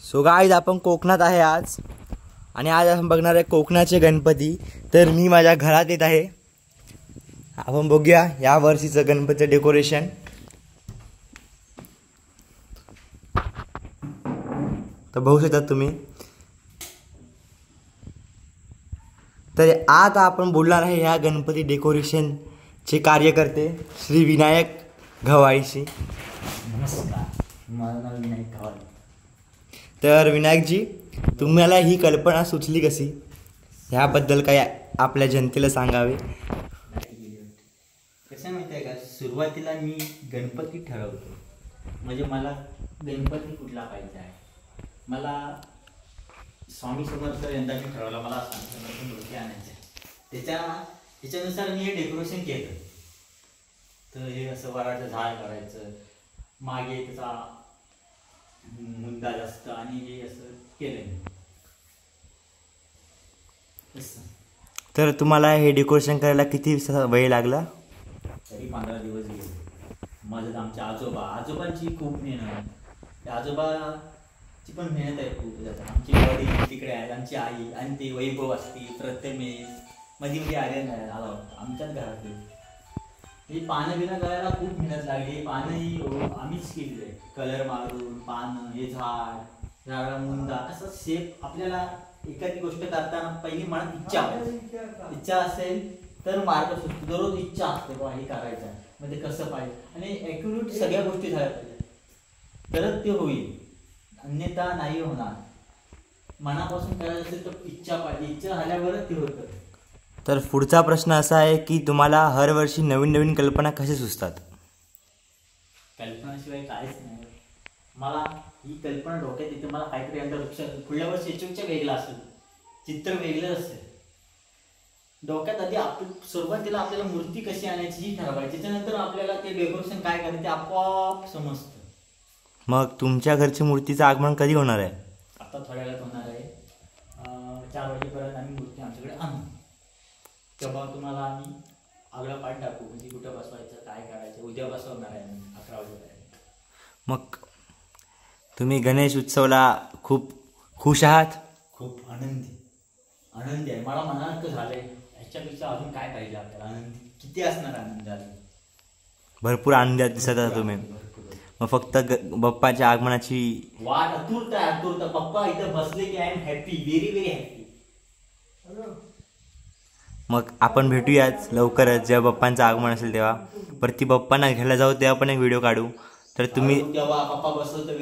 So guys आपण कोकणात आहे आज आणि आज आपण बघणार आहे कोकणाचे गणपती। तर मी माझ्या घरात येत आहे, आपण बघूया या वर्षीचं गणपतीचं डेकोरेशन। तर बघू शकता तुम्ही। तर आता आपण बोलणार आहे या गणपती डेकोरेशनचे कार्यकर्ते श्री विनायक घवाळीशी। नमस्कार, माझं नाव विनायक घवाळी। तर विनायकजी, तुम्हाला ही कल्पना सुचली कशी, ह्याबद्दल काही आपल्या जनतेला सांगावे। कसं माहिती आहे का, सुरुवातीला मी गणपती ठरवतो, म्हणजे मला गणपती कुठला पाहिजे आहे। मला स्वामी समर्थ यंदा मी ठरवला, मला स्वामी समर्थ मूर्ती आणायची आहे। त्याच्यानुसार मी हे डेकोरेशन केलं। तर हे असं वडाचं झाड करायचं, मागे त्याचा मुद्दा जास्त आणि हे असं केलं। तर तुम्हाला हे डेकोरेशन करायला किती वेळ लागला? तरी 15 दिवस गेले। माझं आमच्या आजोबांची खूप मेहनत, त्या आजोबाची पण मेहनत आहे खूप। आमची वडील तिकडे आहेत, आमची आई आणि ते वैभव असती, प्रथमेश मध्ये आर्यन आला होता आमच्याच घरात। हे पानं बिनं करायला खूप मेहनत लागली। पानंही आम्हीच केली आहे, कलर मारून पानं, हे झाडाला मुंदा असं शेप। आपल्याला एखादी गोष्ट करताना पहिली मनात इच्छा असेल तर मार्ग सुचतो। दररोज इच्छा असते बाबा हे करायचं आहे, म्हणजे कसं पाहिजे आणि ॲक्युरेट सगळ्या गोष्टी झाल्या पाहिजे, तरच ते होईल, अन्यथा नाही होणार। मनापासून करायचं असेल तर इच्छा पाहिजे, इच्छा झाल्यावरच ते होतं। तर पुढचा प्रश्न असा आहे की तुम्हाला हर वर्षी नवीन नवीन कल्पना कशा सुचतात? कल्पनाशिवाय काहीच नाही। मला ही कल्पना डोक्यात येते, मला काहीतरी यंदा पुढल्या वर्षी याच्यापेक्षा वेगळं असेल, चित्र वेगळं असेल डोक्यात। आधी सुरुवातीला आपल्याला मूर्ती कशी आणायची ही ठरवायची, त्याच्यानंतर आपल्याला ते डेकोरेशन काय करायचं ते आपोआप समजतं। मग तुमच्या घरच्या मूर्तीचं आगमन कधी होणार आहे? आता थोड्या वेळात होणार आहे। 4 वाजेपर्यंत आम्ही मूर्ती आमच्याकडे आणू, तेव्हा तुम्हाला आम्ही आगळा पाठ दाखवू, म्हणजे कुठं बसवायचं, काय करायचं। उद्या बसवणार आहे आम्ही 11 वाजेपर्यंत। मग तुम्ही गणेश उत्सवला खूप खुश आहात? खूप आनंदी आहे। मला मनात झालंय ह्याच्यापेक्षा अजून काय पाहिजे आपल्याला, आनंदी किती असणार आनंदाला। भरपूर आनंदात दिसत आहात तुम्ही। मग फक्त बाप्पाच्या आगमनाची वाट आतुरता। पप्पा इथं बसले की I am happy, very very happy. मग आपण भेटूयाच लवकरच, जेव्हा बाप्पांचं आगमन असेल तेव्हा। परती बाप्पांना घ्यायला जाऊ तेव्हा पण एक व्हिडिओ काढू। तर तुम्ही तेव्हा पप्पा बसवतो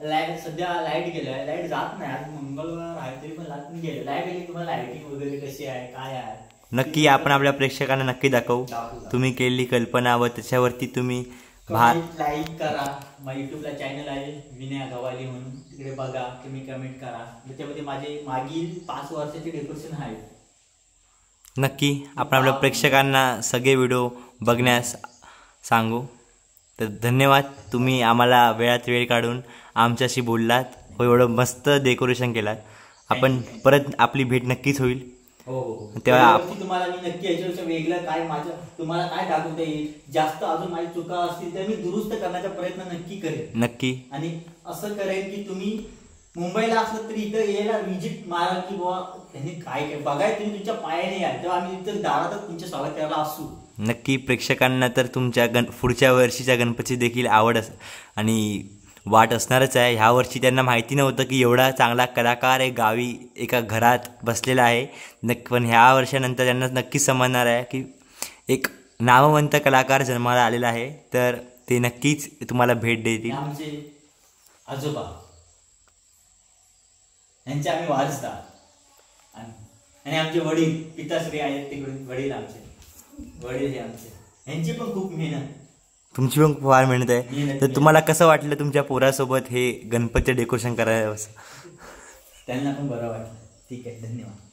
लाईट, सध्या लाईट गेलाय, लाईट जात नाही। आज मंगळवार आहे तरी पण लाईट गेली। लाईट गेली, तुम्हाला लाईटिंग वगैरे कशी आहे, काय आहे, नक्की आपण आपल्या प्रेक्षकांना नक्की दाखवू। तुम्ही केलेली कल्पना व त्याच्यावरती तुम्ही लाईक करा। माझ्या युट्यूबला चॅनल आहे विनायक घवाळी म्हणून, तिकडे बघा, तुम्ही कमेंट करा। त्याच्यामध्ये माझे मागील 5 वर्षाचे डेकोरेशन आहे। नक्की आपण आपल्या प्रेक्षकांना सगळे व्हिडिओ बघण्यास सांगू। तर धन्यवाद, तुम्ही आम्हाला वेळात वेळ काढून आमच्याशी बोललात व एवढं मस्त डेकोरेशन केलात। आपण परत आपली भेट नक्कीच होईल। हो, तेव्हा तुम्हाला मी नक्की याच्यापेक्षा वेगळं काय तुम्हाला काय दाखवता येईल, जास्त अजून माझी चुका असतील तर मी दुरुस्त करण्याचा प्रयत्न नक्की करेन। नक्की, आणि असं करेन की तुम्ही मुंबईला असलं तरी इथं यायला विजिट मारा, की बाबा त्यांनी काय बघाय, तुम्ही तुमच्या पायाने या, तेव्हा आम्ही इथं दारातच तुमच्या स्वागत करायला असू। नक्की प्रेक्षकांना तर तुमच्या पुढच्या वर्षीच्या गणपती देखील आवड आणि वाट असणारच आहे। ह्या वर्षी त्यांना माहिती नव्हतं की एवढा चांगला कलाकार एक गावी एका घरात बसलेला आहे। पण ह्या वर्षानंतर त्यांना नक्कीच समजणार आहे की एक नामवंत कलाकार जन्माला आलेला आहे। तर ते नक्कीच तुम्हाला भेट देतील। आमचे आजोबा यांचे आम्ही वारसदार, आणि आमचे वडील पिताश्री आहेत तिकडून, वडील हे आमचे, यांची पण खूप मेहनत, तुमची पण फार मेहनत आहे। तर तुम्हाला कसं वाटलं तुमच्या पोरासोबत हे गणपती डेकोरेशन करायचं? त्यांना पण बरं वाटलं। ठीक आहे, धन्यवाद।